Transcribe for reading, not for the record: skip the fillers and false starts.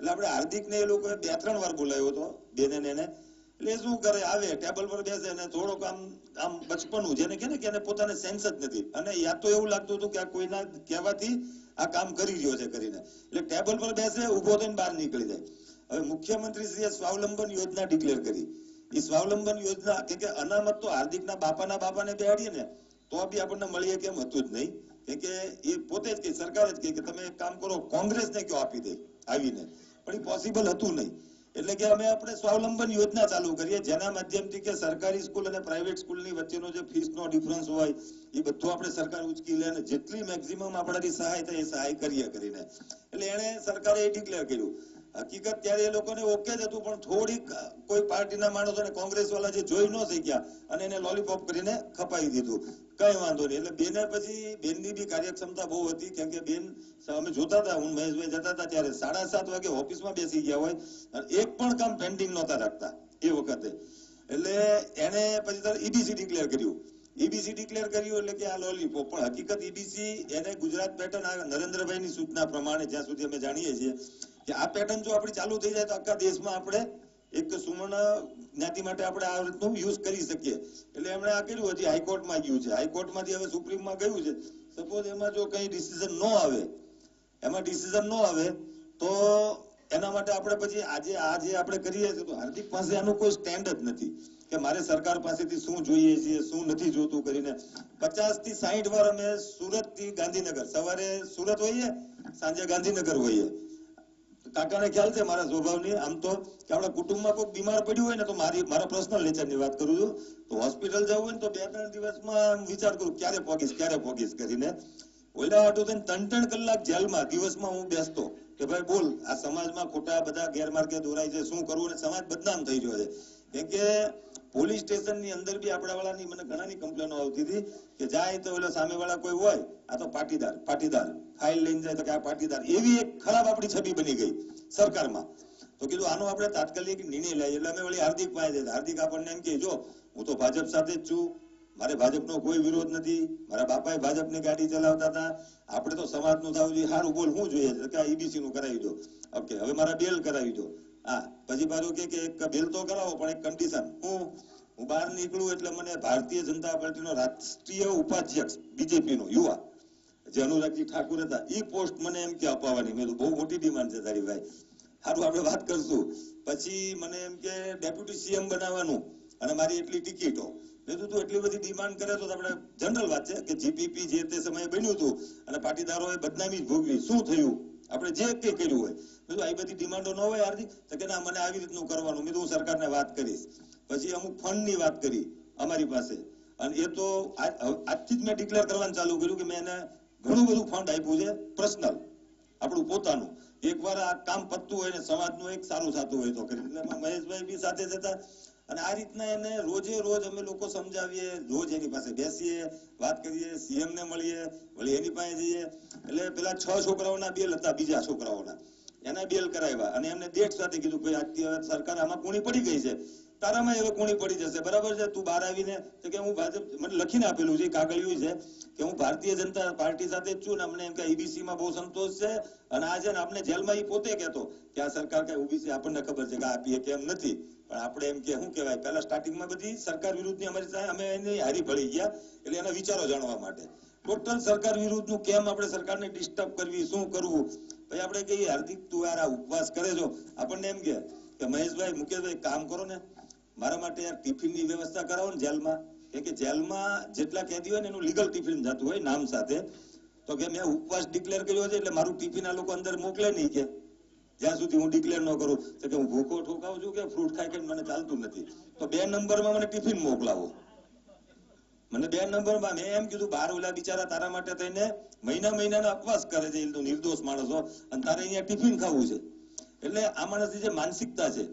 એટલે આપણે હાર્દિક ને એ લોકો 2-3 વાર બોલાવ્યો હતો બેને એને. એટલે શું કરે, આવે ટેબલ પર બેસે ને થોડોક આમ બચપણું જેને કે ને કે એને પોતાને સેન્સ જ નથી, અને યા તો એવું લાગતું હતું કે આ કોઈના કહેવાથી આ કામ કરી રહ્યો છે કરીને. એટલે ટેબલ પર બેસે, ઉભો થઈને બહાર નીકળી જાય. હવે મુખ્યમંત્રી શ્રીએ સ્વાવલંબન યોજના ડિક્લેર કરી. એ સ્વાવલંબન યોજના કે અનામત તો હાર્દિકના બાપાને બેહાડીએ ને તો બી આપણને મળીએ કેમ હતું જ નહીં, કે એ પોતે જ કે સરકાર જ કે તમે એક કામ કરો, કોંગ્રેસને કયો આપી દે આવીને, પણ એ પોસિબલ હતું નહીં. એટલે કે આપણે સ્વાવલંબન યોજના ચાલુ કરીએ, જેના માધ્યમથી કે સરકારી સ્કૂલ અને પ્રાઇવેટ સ્કૂલની વચ્ચેનો જે ફીસનો ડિફરન્સ હોય એ બધું આપણે સરકાર ઉચકી લે અને જેટલી મેક્સિમમ આપણાથી સહાય થાય એ સહાય કરીએ કરીને. એટલે એને સરકારે એ ડિક્લેર કર્યું. હકીકત ત્યારે એ લોકોને ઓકે જ હતું, પણ થોડીક કોઈ પાર્ટીના માણસોને કોંગ્રેસ વાળા જે જોઈ ન શક્યા અને એને લોલીપોપ કરીને ખપાવી દીધું. કઈ વાંધો નહીં. એટલે બેને પછી બેનની બી કાર્યક્ષમતા બહુ હતી, કેમ કે બેન અમે જોતા હતા, હું મહેશભાઈ જતા હતા ત્યારે 7:30 વાગે ઓફિસમાં બેસી ગયા હોય અને એક પણ કામ પેન્ડિંગ નહોતા રાખતા એ વખતે. એટલે એને પછી ઈબીસી ડિક્લેર કર્યું. ઈબીસી ડિક્લેર કર્યું એટલે કે આ લોલીપોપ, પણ હકીકત ઈબીસી એને ગુજરાત પેટર્ન આ નરેન્દ્રભાઈની સૂચના પ્રમાણે જ્યાં સુધી અમે જાણીએ છીએ કે આ પેટર્ન જો આપણી ચાલુ થઈ જાય તો આખા દેશમાં આપણે એક સુવર્ણ જ્ઞાતિ માટે આપણે આ રીતનું યુઝ કરી શકીએ. એટલે એમણે આ કર્યું. હજી હાઈકોર્ટમાં ગયું છે, હાઈકોર્ટમાંથી હવે સુપ્રીમમાં ગયું છે. સપોઝ એમાં જો કઈ ડિસિઝન ન આવે તો એના માટે આપણે પછી આજે આપણે કરીએ છીએ તો હાર્દિક પાસે આનું કોઈ સ્ટેન્ડ જ નથી કે મારે સરકાર પાસેથી શું જોઈએ છે શું નથી જોતું કરીને. 50 થી 60 વાર અમે સુરત થી ગાંધીનગર, સવારે સુરત હોઈએ, સાંજે ગાંધીનગર હોઈએ. કાકાને ખ્યાલ છે મારા સ્વભાવની, આમ તો કે આપણા કુટુંબમાં કોઈ બીમાર પડ્યું હોય ને તો મારા પર્સનલ નેચરની વાત કરું છું, તો હોસ્પિટલ જવું હોય ને તો 2-3 દિવસમાં વિચાર કરું ક્યારે પોગીશ કરીને. ઓલા હાટું થઈને 3-3 કલાક જેલમાં દિવસમાં હું બેસતો કે ભાઈ બોલ, આ સમાજમાં ખોટા બધા ગેરમાર્ગે દોરાય છે, શું કરવું, અને સમાજ બદનામ થઈ રહ્યો છે. કેમ કે પોલીસ સ્ટેશનની અંદર બી આપણા વાળાની મને ઘણાની કમ્પ્લેનો આવતી હતી કે જાય તો ઓલો સામે વાળા કોઈ હોય, આ તો પાટીદાર ફાઇલ લઈને જાય તો કે આ પાટીદાર, એવી એક ખરાબ આપણી છબી બની ગઈ સરકારમાં. તો કીધું આનો આપણે તાત્કાલિક નિર્ણય લઈએ. એટલે અમે વળી હાર્દિક પાસે જઈએ. હાર્દિક આપણને એમ કે જો હું તો ભાજપ સાથે જ છું, મારે ભાજપનો કોઈ વિરોધ નથી, મારા બાપાએ ભાજપની ગાડી ચલાવતા હતા, આપણે તો સમાજનું થવું જોઈએ, સારું બોલ શું જોઈએ કે આ ઈબીસી નું કરાવી દો. ઓકે, હવે મારા બેલ કરાવી દો. હા, પછી પાછું કે એક બેલ તો કરાવો પણ એક કન્ડિશન, હું બહાર નીકળું એટલે મને ભારતીય જનતા પાર્ટીનો રાષ્ટ્રીય ઉપાધ્યક્ષ બીજેપીનો યુવા જે અનુરાગજી ઠાકુર હતા એ પોસ્ટ મને એમ કે અપાવવાની. મેં તો બહુ મોટી ડિમાન્ડ છે તારી ભાઈ, સારું આપણે વાત કરશું. પછી મને એમ કે ડેપ્યુટી સીએમ બનાવવાનું અને મારી એટલી ટિકિટો. મેં તું એટલી બધી ડિમાન્ડ કરે તો આપણે જનરલ વાત છે કે જીપીપી જે તે સમયે બન્યું હતું અને પાટીદારોએ બદનામી જ ભોગવી, શું થયું આપણે જે કંઈ કર્યું હોય. મેં આ બધી ડિમાન્ડો ન હોય હાર્દિક, તો કે ના મને આવી રીતનું કરવાનું. મેં હું સરકારને વાત કરીશ. પછી અમુક ફંડની વાત કરી અમારી પાસે, અને એ તો આજથી જ મેં ડિક્લેર કરવાનું ચાલુ કર્યું કે મેં એને ઘણું બધું ફંડ આપ્યું છે પર્સનલ, આપણું પોતાનું. એકવાર આ કામ પતતું હોય ને સમાજનું એક સારું થતું હોય તો કરીને મહેશભાઈ બી સાથે જતા. અને આ રીતના એને રોજે રોજ અમે લોકો સમજાવીએ, રોજ એની પાસે બેસીએ, વાત કરીએ, સીએમ ને મળીએ, વળી એની પાસે જઈએ. એટલે પેલા 6 છોકરાઓના બેલ હતા, બીજા છોકરાઓના એના બેલ કરાવ્યા અને એમને ડેટ સાથે કીધું ભાઈ આજથી સરકાર આમાં કૂણી પડી ગઈ છે, તારામાં હવે કૂણી પડી જશે, બરાબર છે, તું બહાર આવીને તો કે હું ભાજપ, મને લખીને આપેલું છે કાગળિયું છે કે હું ભારતીય જનતા પાર્ટી સાથે જ છું ને અમને એમ કે ઈબીસી માં બહુ સંતોષ છે. અને આ છે ને આપણે જેલમાં એ પોતે કહેતો કે આ સરકાર કઈ ઈબીસી આપણને ખબર છે કે આપીએ કેમ નથી, પણ આપણે એમ કે શું કહેવાય, પહેલા સ્ટાર્ટિંગમાં બધી સરકાર વિરુદ્ધની અમારી સાથે અમે એની હારી ભળી ગયા. એટલે એના વિચારો જાણવા માટે ટોટલ સરકાર વિરુદ્ધનું કેમ આપણે સરકારને ડિસ્ટર્બ કરવી, શું કરવું. ભાઈ આપણે કહીએ હાર્દિક તું યાર આ ઉપવાસ કરે છો, આપણને એમ કે મહેશભાઈ મુકેશભાઈ કામ કરો ને, મારા માટે યાર ટિફિનની વ્યવસ્થા કરાવો ને જેલમાં. કે જેલમાં જેટલા કેદી હોય ને એનું લીગલ ટિફિન જતું હોય નામ સાથે. તો કે મેં ઉપવાસ ડિક્લેર કર્યો છે એટલે મારું ટિફિન આ લોકો અંદર મોકલે નહીં કે જ્યાં સુધી હું ડિક્લેર ન કરું. તો કે હું ભૂખો ઠોકાવું છું કે ફ્રૂટ ખાઈ ખાઈને મને ચાલતું નથી, તો 2 નંબરમાં મને ટિફિન મોકલાવો. મને 2 નંબરમાં મેં એમ કીધું બહાર ઓલા બિચારા તારા માટે થઈને મહિનાના ઉપવાસ કરે છે, એ નિર્દોષ માણસો, અને તારે અહીંયા ટિફિન ખાવું છે. એટલે આ માણસની જે માનસિકતા છે